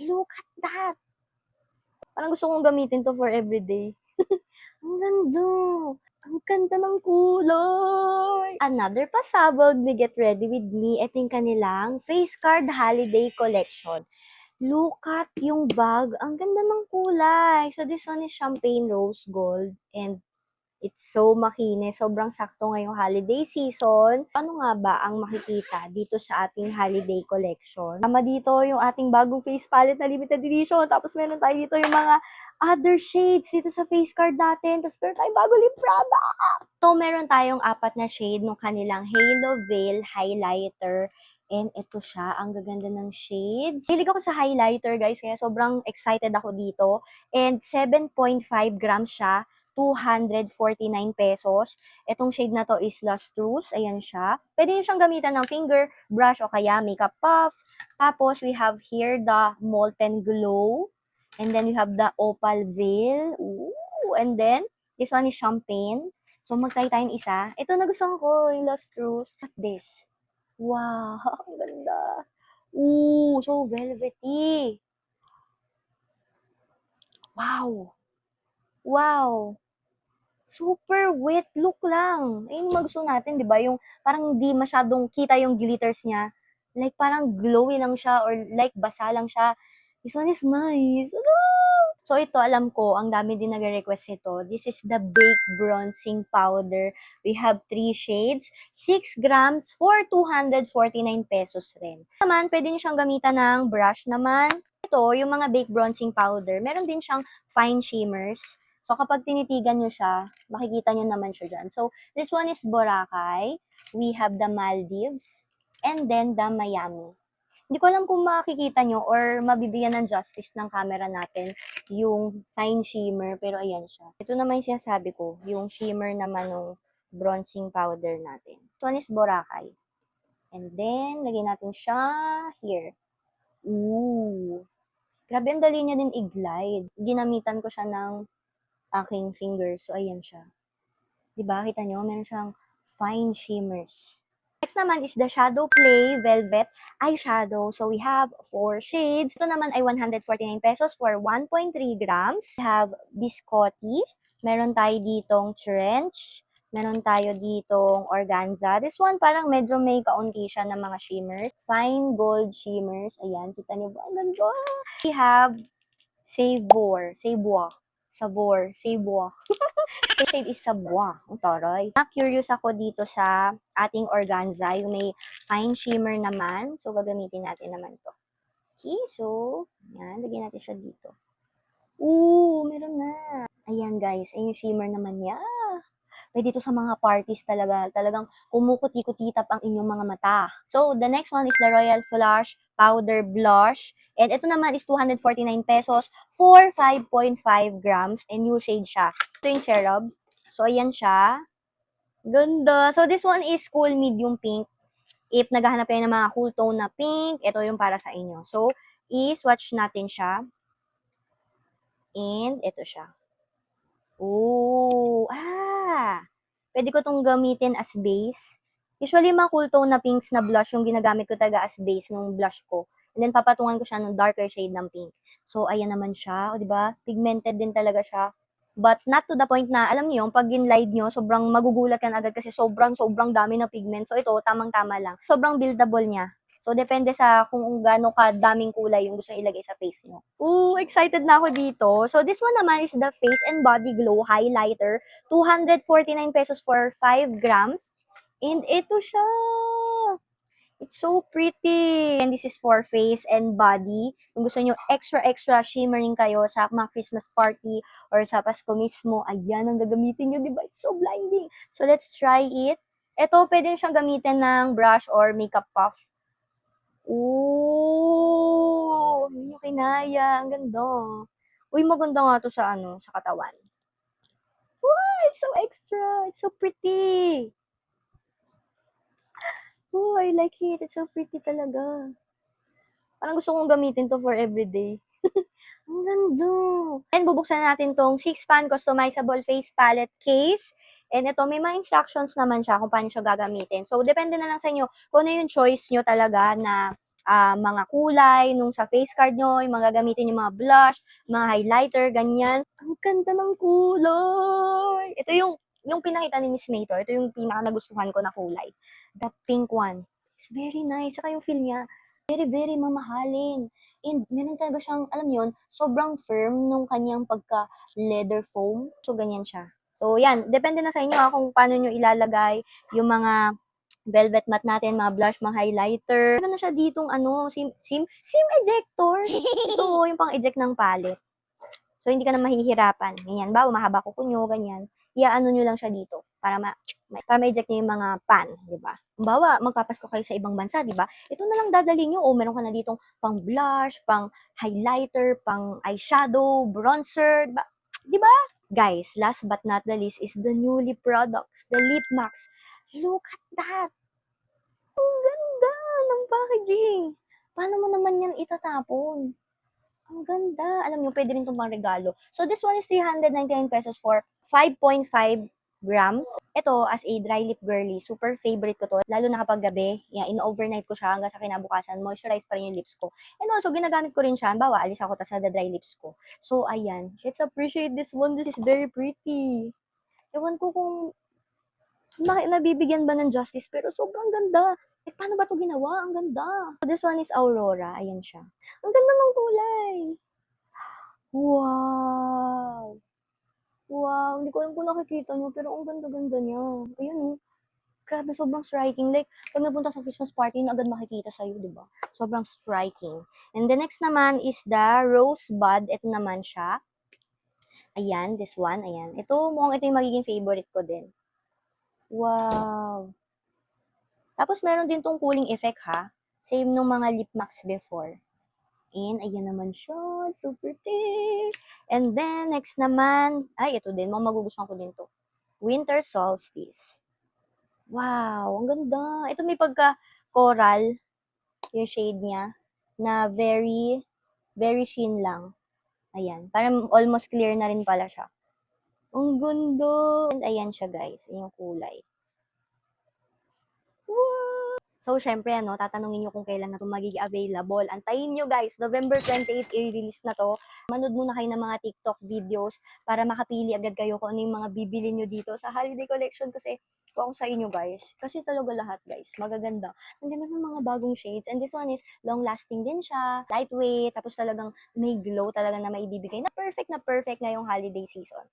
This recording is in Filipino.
Look at that! Parang gusto kong gamitin 'to for everyday. Ang ganda! Ang ganda ng kulay! Another pasabog ni Get Ready With Me, ito yung kanilang Face Card Holiday Collection. Look at yung bag, ang ganda ng kulay. So this one is champagne rose gold and it's so makinis. Sobrang sakto ngayong holiday season. Ano nga ba ang makikita dito sa ating holiday collection? Tama dito yung ating bagong face palette na limited edition. Tapos meron tayo dito yung mga other shades dito sa face card natin. Tapos meron tayong bago lip product. So meron tayong 4 na shade ng kanilang Halo Veil Highlighter. And ito siya, ang gaganda ng shades. Hilig ako sa highlighter guys, kaya sobrang excited ako dito. And 7.5 grams siya. 249 pesos. Itong shade na to is Lustrous. Ayan siya. Pwede nyo siyang gamitan ng finger brush o kaya makeup puff. Tapos, we have here the Molten Glow. And then, we have the Opal Veil. Ooh. And then, this one is Champagne. So, mag-try tayong isa. Ito na gusto ko, yung Lustrous. At this. Wow, ang ganda. Ooh, so velvety. Wow. Wow. Super wet look lang. Ayun yung magusto natin, 'di ba? Yung parang hindi masyadong kita yung glitters niya. Like parang glowy lang siya or like basa lang siya. This one is nice. Ano? So ito, alam ko, ang dami din nagre-request nito. This is the Baked Bronzing Powder. We have 3 shades, 6 grams for 249 pesos rin. Naman, pwede nyo siyang gamitan ng brush naman. Ito, yung mga Baked Bronzing Powder, meron din siyang fine shimmers. So, kapag tinitigan nyo siya, makikita nyo naman siya dyan. So, this one is Boracay. We have the Maldives. And then, the Miami. Hindi ko alam kung makikita nyo or mabibigyan ng justice ng camera natin yung fine shimmer. Pero, ayan siya. Ito naman yung sinasabi ko. Yung shimmer naman ng bronzing powder natin. This one is Boracay. And then, lagyan natin siya here. Ooh. Grabe, ang dali niya din i-glide. Ginamitan ko siya ng aking fingers. So, ayan siya. Diba? Kita nyo? Meron siyang fine shimmers. Next naman is the Shadow Play Velvet Eyeshadow. So, we have 4 shades. Ito naman ay 149 pesos for 1.3 grams. We have Biscotti. Meron tayo ditong Trench. Meron tayo ditong Organza. This one parang medyo may kaunti siya ng mga shimmers. Fine gold shimmers. Ayan, kita niyo ba? Ang ganda. We have Savor. Sabor. So, shade is Sabwa. Ang taray. Na-curious ako dito sa ating organza, yung may fine shimmer naman. So, gagamitin natin naman to. Okay, so, yan. Lagyan natin siya dito. Ooh, meron na. Ayan, guys. Ayun yung shimmer naman niya. Pwede dito sa mga parties talaga. Talagang kumukuti-kutitap ang inyong mga mata. So, the next one is the Royal Flush Powder Blush. And ito naman is 249 pesos for 5.5 grams. And new shade siya. Ito yung Cherub. So, ayan siya. Ganda. So, this one is cool medium pink. If naghahanap kayo ng mga cool tone na pink, ito yung para sa inyo. So, i-swatch natin siya. And, ito siya. Ooh, pwede ko tong gamitin as base. Usually, mga cool tone na pinks na blush yung ginagamit ko talaga as base nung blush ko. And then, papatungan ko siya ng darker shade ng pink. So, ayan naman siya. O, diba? Pigmented din talaga siya. But not to the point na, alam niyo, pag ginlide nyo, sobrang magugulat ka na agad kasi sobrang dami ng pigment. So, ito, tamang-tama lang. Sobrang buildable niya. So, depende sa kung gaano kadaming kulay yung gusto ilagay sa face nyo. Ooh, excited na ako dito. So, this one naman is the Face and Body Glow Highlighter. 249 pesos for 5 grams. And ito siya. It's so pretty. And this is for face and body. Kung gusto nyo extra shimmering kayo sa mga Christmas party or sa Pasko mismo, ayan ang gagamitin nyo, diba? It's so blinding. So, let's try it. Ito, pwede siyang gamitin ng brush or makeup puff. Ooh, hindi nyo kinaya. Ang ganda. Uy, maganda nga to sa sa katawan. Wow, it's so extra. It's so pretty. Oh, I like it. It's so pretty talaga. Parang gusto kong gamitin to for everyday. Ang ganda. And bubuksan natin tong 6-pan customizable face palette case. And ito, may mga instructions naman siya kung paano siya gagamitin. So, depende na lang sa inyo kung ano yung choice nyo talaga na mga kulay nung sa face card nyo, yung mga gamitin yung mga blush, mga highlighter, ganyan. Ang ganda ng kulay! Ito yung pinakita ni Miss Mator, ito yung pinaka nagustuhan ko na kulay. The pink one. It's very nice. Tsaka yung feel niya, very, very mamahalin. And meron talaga siyang, alam yon, sobrang firm nung kanyang pagka-leather foam. So, ganyan siya. So, yan. Depende na sa inyo kung paano nyo ilalagay yung mga velvet matte natin, mga blush, mga highlighter. Meron na siya ditong SIM ejector. Ito, yung pang-eject ng palette. So, hindi ka na mahihirapan. Ganyan ba, mahaba kuko nyo, ganyan. Iaano nyo lang siya dito para ma-eject nyo yung mga pan, di ba? Kumbawa, magpapasko kayo sa ibang bansa, di ba? Ito na lang dadalhin nyo. O, meron ka na ditong pang blush, pang highlighter, pang eyeshadow, bronzer, di ba? Di ba? Guys, last but not the least is the new lip products, the Lip Max. Look at that! Ang ganda ng packaging! Paano mo naman yan itatapon? Ang ganda. Alam niyo, pwede rin itong pang regalo. So, this one is 399 pesos for 5.5 grams. Ito, as a dry lip girly, super favorite ko to. Lalo na kapag gabi, in-overnight ko siya hanggang sa kinabukasan, moisturize pa rin yung lips ko. And also, ginagamit ko rin siya. Bawa, alis ako tas sa dry lips ko. So, ayan. Let's appreciate this one. This is very pretty. Ewan ko kung nabibigyan ba ng justice, pero sobrang ganda. Paano ba 'to ginawa? Ang ganda. This one is Aurora. Ayan siya. Ang ganda ng kulay. Wow! Wow! Hindi ko alam kung nakikita niyo, pero ang ganda-ganda niya. Ayan oh. Grabe, sobrang striking. Like, pag napunta sa Christmas party, na agad makikita sa'yo, di ba? Sobrang striking. And the next naman is the Rosebud. Ito naman siya. Ayan, this one. Ayan. Ito, mukhang ito yung magiging favorite ko din. Wow! Tapos meron din tong cooling effect ha. Same nung mga lip max before. And ayan naman siya. Super thick. And then, next naman, ay ito din. Mga magugustuhan ko din to. Winter Solstice. Wow, ang ganda. Ito may pagka-coral yung shade niya na very, very sheen lang. Ayan. Parang almost clear na rin pala siya. Ang ganda. And ayan siya guys. Ayan yung kulay. So, syempre, tatanungin nyo kung kailan na ito magiging available. Antayin nyo, guys. November 28, i-release na to. Manood muna kayo ng mga TikTok videos para makapili agad kayo kung ano yung mga bibili nyo dito sa holiday collection. Kasi, kung ako sa inyo, guys. Kasi talaga lahat, guys. Magaganda. Ang ganda ng mga bagong shades. And this one is long-lasting din siya. Lightweight. Tapos talagang may glow talaga na maibibigay. Na perfect ngayong holiday season.